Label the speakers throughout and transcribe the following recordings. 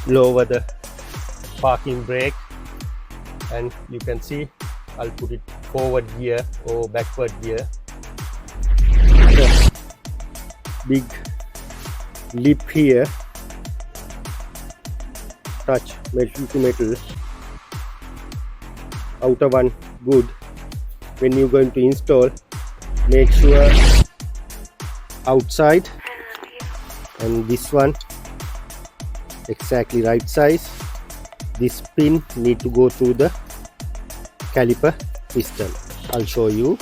Speaker 1: lower the parking brake, and you can see I'll put it forward gear or backward gear. The big lip here, touch metal to metal, outer one good. When you're going to install, make sure outside, and this one exactly right size. This pin need to go through the caliper piston. I'll show you.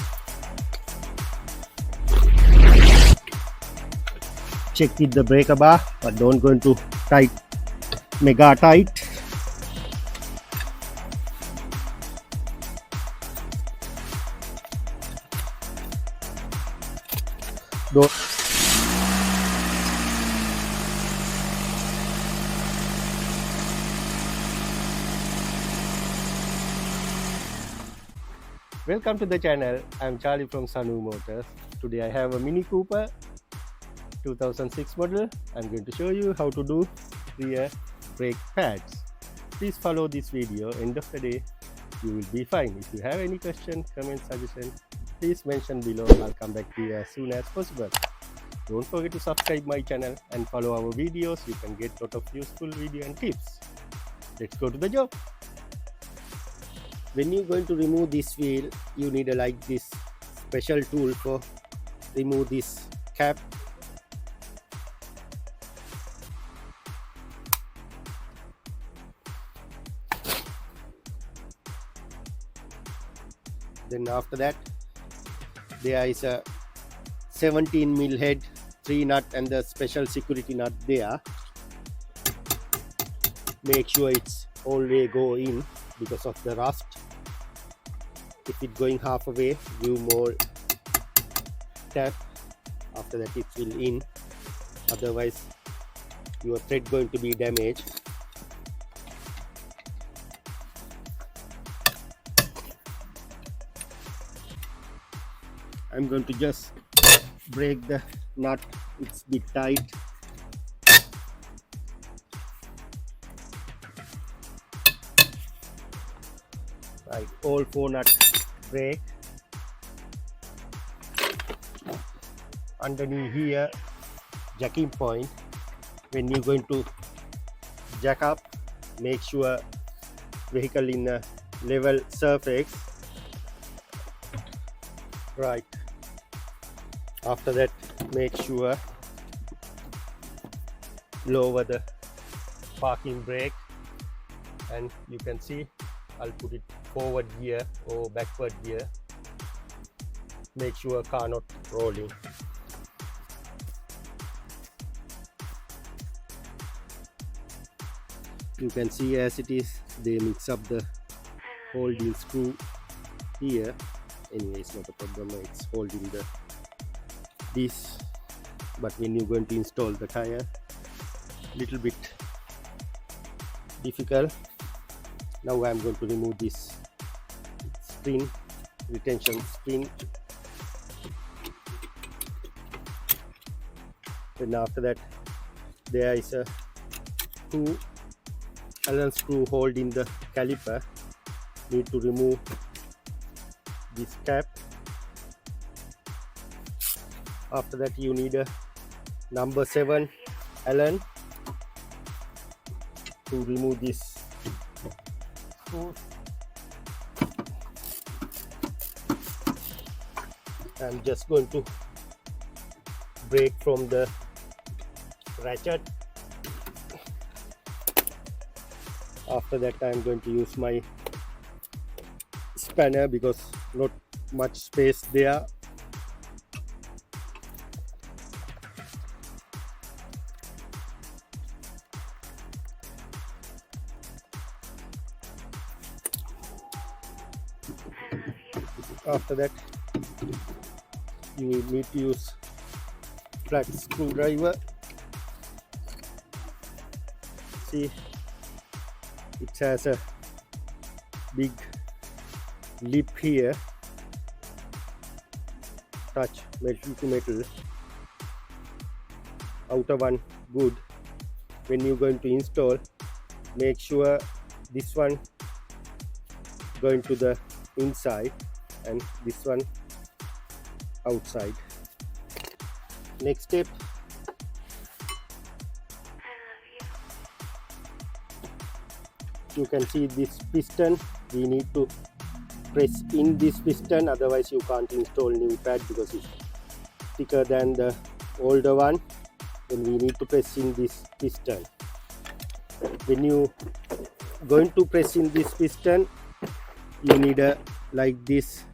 Speaker 1: Check with the breaker bar, but don't go into tight, mega tight. Don't. Welcome to the channel. I'm Charlie from Sanu Motors. Today I have a Mini Cooper 2006 model. I'm going to show you how to do rear brake pads. Please follow this video. End of the day you will be fine. If you have any question, comment, suggestion, please mention below. I'll come back to you as soon as possible. Don't forget to subscribe my channel and follow our videos. You can get a lot of useful video and tips. Let's go to the job. When you're going to remove this wheel, you need a like this special tool for remove this cap. Then after that, there is a 17mm head, 3 nut and the special security nut there. Make sure it's all way go in because of the rust. If it's going half away, give more tap. After that it will in, otherwise your thread going to be damaged. I'm going to just break the nut, it's a bit tight. Right, all 4 nuts break. Underneath here, jacking point. When you're going to jack up, make sure vehicle in a level surface. Right. After that, make sure lower the parking brake, and you can see I'll put it forward gear or backward gear. Make sure car not rolling. You can see as it is, they mix up the holding screw here. Anyway, it's not a problem, it's holding the this, but when you're going to install the tire, little bit difficult. Now I'm going to remove this spring, retention spring. Then after that, there is a 2 Allen screw holding the caliper. Need to remove this cap. After that, you need a number 7 Allen to remove this screw. I'm just going to break from the ratchet. After that, I'm going to use my spanner because not much space there. After that, you need to use flat screwdriver. See, it has a big lip here, touch metal to metal, outer one good. When you're going to install, make sure this one going to the inside and this one outside. Next step, you can see this piston. We need to press in this piston, otherwise you can't install new pad because it's thicker than the older one. Then we need to press in this piston. When you going to press in this piston, you need a like this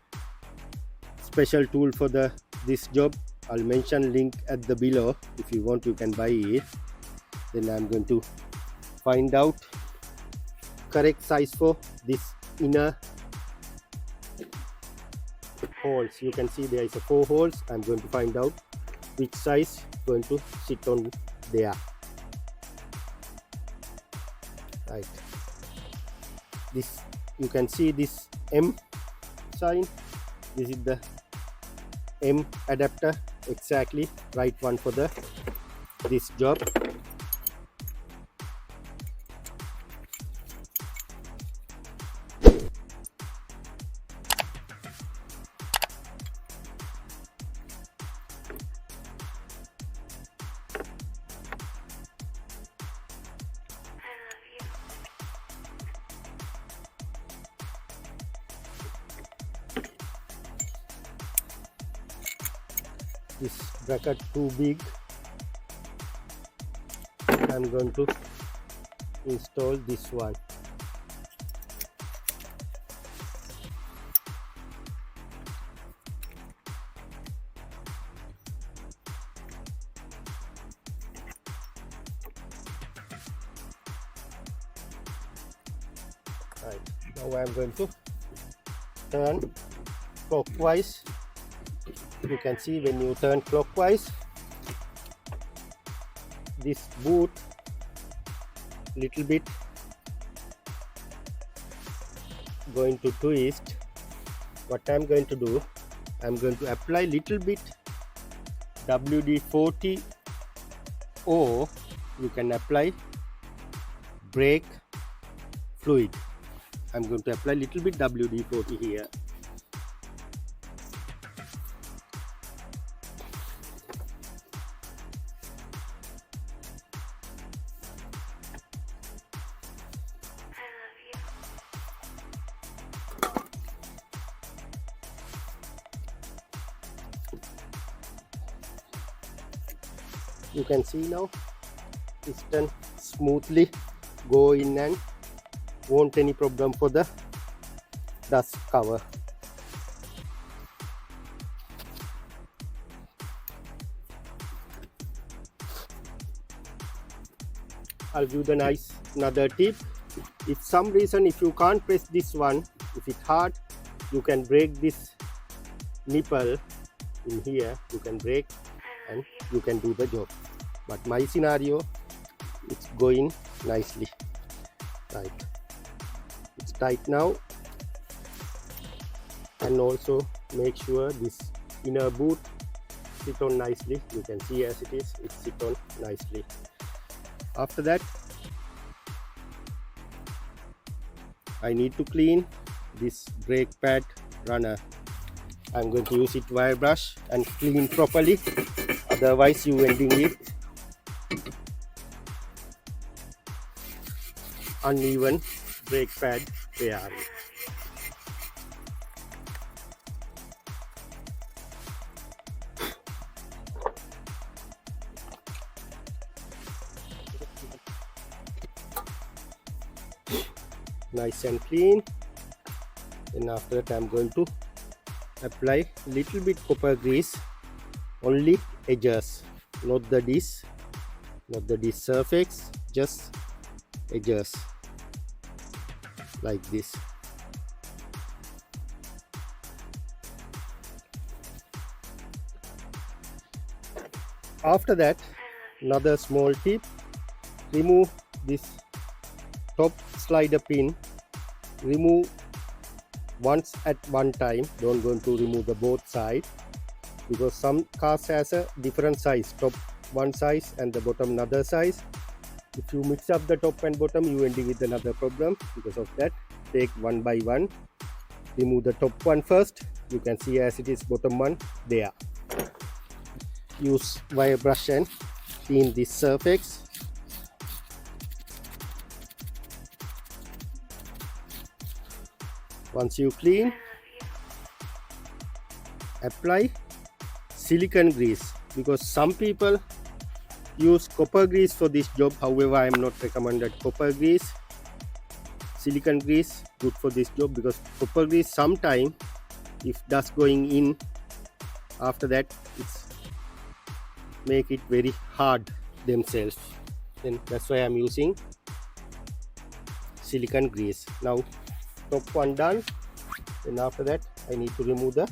Speaker 1: special tool for this job. I'll mention link at the below. If you want, you can buy it. Then I'm going to find out correct size for this inner holes. You can see there is 4 holes. I'm going to find out which size going to sit on there. Right, this you can see this M sign. This is the M adapter, exactly right one for this job. This bracket too big. I'm going to install this one. Right, now I'm going to turn clockwise. You can see when you turn clockwise, this boot little bit going to twist. What I'm going to do, I'm going to apply little bit WD-40, or you can apply brake fluid. I'm going to apply little bit WD-40 here. You can see now piston smoothly go in and won't any problem for the dust cover. I'll give the nice another tip. If some reason if you can't press this one, if it's hard, you can break this nipple in here. You can break and you can do the job. But my scenario, it's going nicely. Right, it's tight now. And also make sure this inner boot sit on nicely. You can see as it is, it sit on nicely. After that, I need to clean this brake pad runner. I'm going to use it wire brush and clean properly, otherwise you ending it uneven brake pad wear. Nice and clean. And after that I'm going to apply little bit copper grease, only edges, not the disc, not the disc surface, just edges like this. After that, another small tip, remove this top slider pin. Remove once at one time, don't go to remove the both side, because some cars has a different size, top one size and the bottom another size. If you mix up the top and bottom, you ending with another problem. Because of that, take one by one. Remove the top one first. You can see as it is bottom one there. Use wire brush and clean this surface. Once you clean, apply silicone grease, because some people use copper grease for this job. However, I am not recommended copper grease. Silicone grease good for this job, because copper grease sometime if dust going in, after that it's make it very hard themselves. Then that's why I'm using silicone grease. Now top one done. Then after that I need to remove the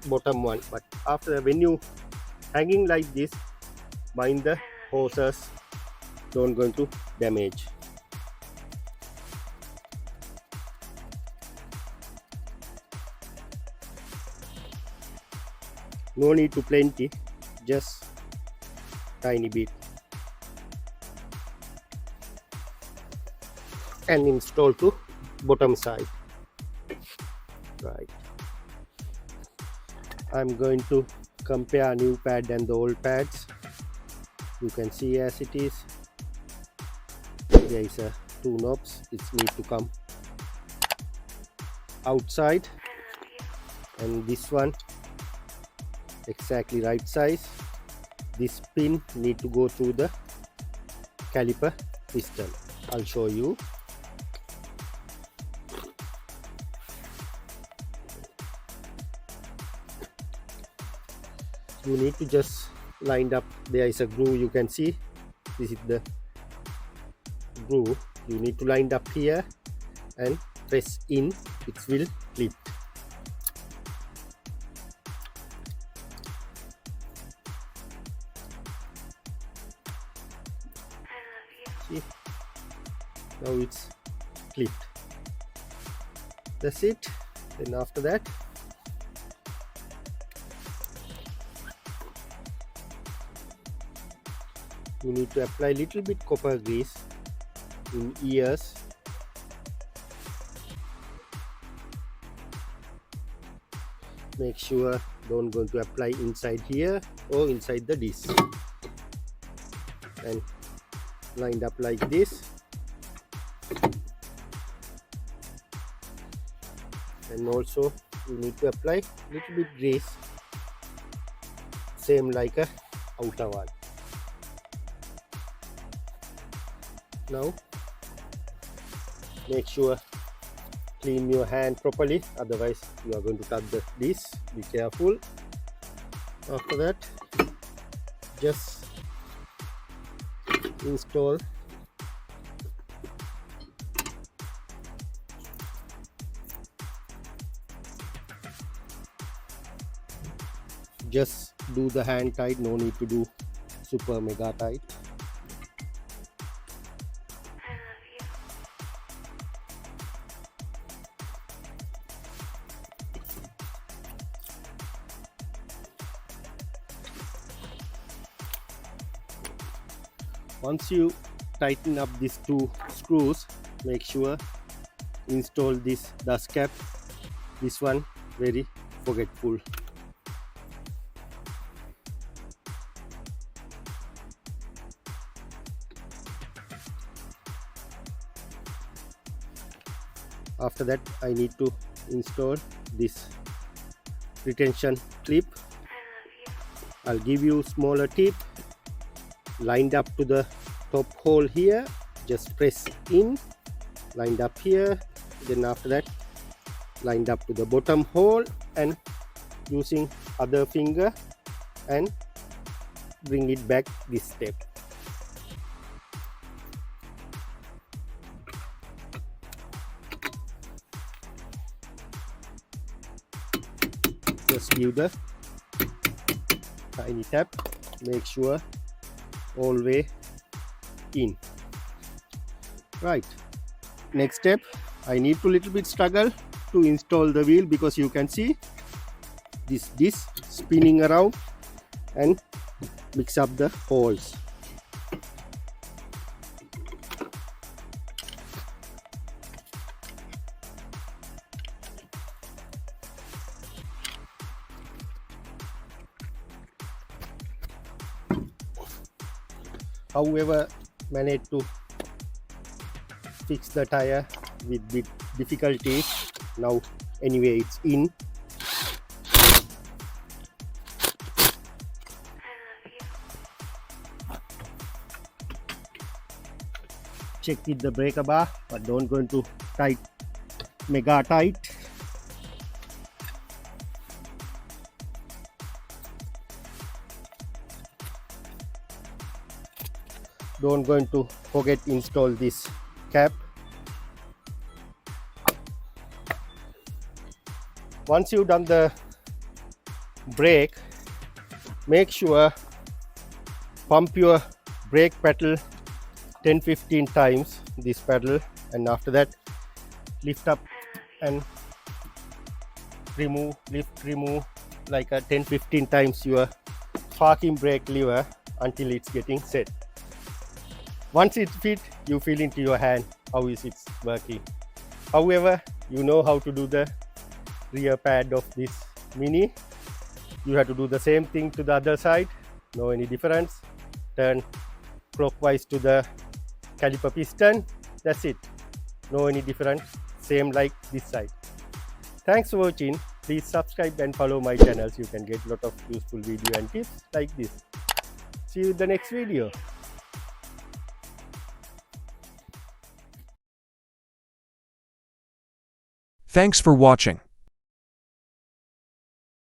Speaker 1: bottom one. But after, when you hanging like this, mind the hoses don't going to damage. No need to plenty, just tiny bit, and install to bottom side. Right, I'm going to compare new pad and the old pads. You can see as it is, there is a two knobs. It need to come outside, and this one exactly right size. This pin need to go through the caliper piston. I'll show you. You need to just line up. There is a groove, you can see. This is the groove. You need to line up here and press in. It will clip. See, now it's clipped. That's it. Then after that, you need to apply little bit copper grease in ears. Make sure don't going to apply inside here or inside the disc, and lined up like this. And also you need to apply little bit grease, same like a outer one. Now make sure clean your hand properly, otherwise you are going to touch the disc. Be careful. After that, just install just do the hand tight, no need to do super mega tight. Once you tighten up these two screws, make sure install this dust cap. This one very forgetful. After that, I need to install this retention clip. I'll give you smaller tip. Lined up to the top hole here, just press in, lined up here. Then after that, lined up to the bottom hole, and using other finger and bring it back this step. Just give the tiny tap, make sure all way in. Right, next step, I need to little bit struggle to install the wheel, because you can see this disc spinning around and mix up the holes. however managed to fix the tire with bit difficulties. Now anyway it's in. Check with the breaker bar, but don't go into tight, mega tight. Don't going to forget install this cap. Once you've done the brake, make sure pump your brake pedal 10-15 times, this pedal, and after that lift up and remove, lift, remove like a 10-15 times your parking brake lever until it's getting set. Once it's fit, you feel into your hand how is it working. However, you know how to do the rear pad of this Mini. You have to do the same thing to the other side. No any difference. Turn clockwise to the caliper piston. That's it. No any different. Same like this side. Thanks for watching. Please subscribe and follow my channels. You can get a lot of useful video and tips like this. See you in the next video.
Speaker 2: Thanks for watching.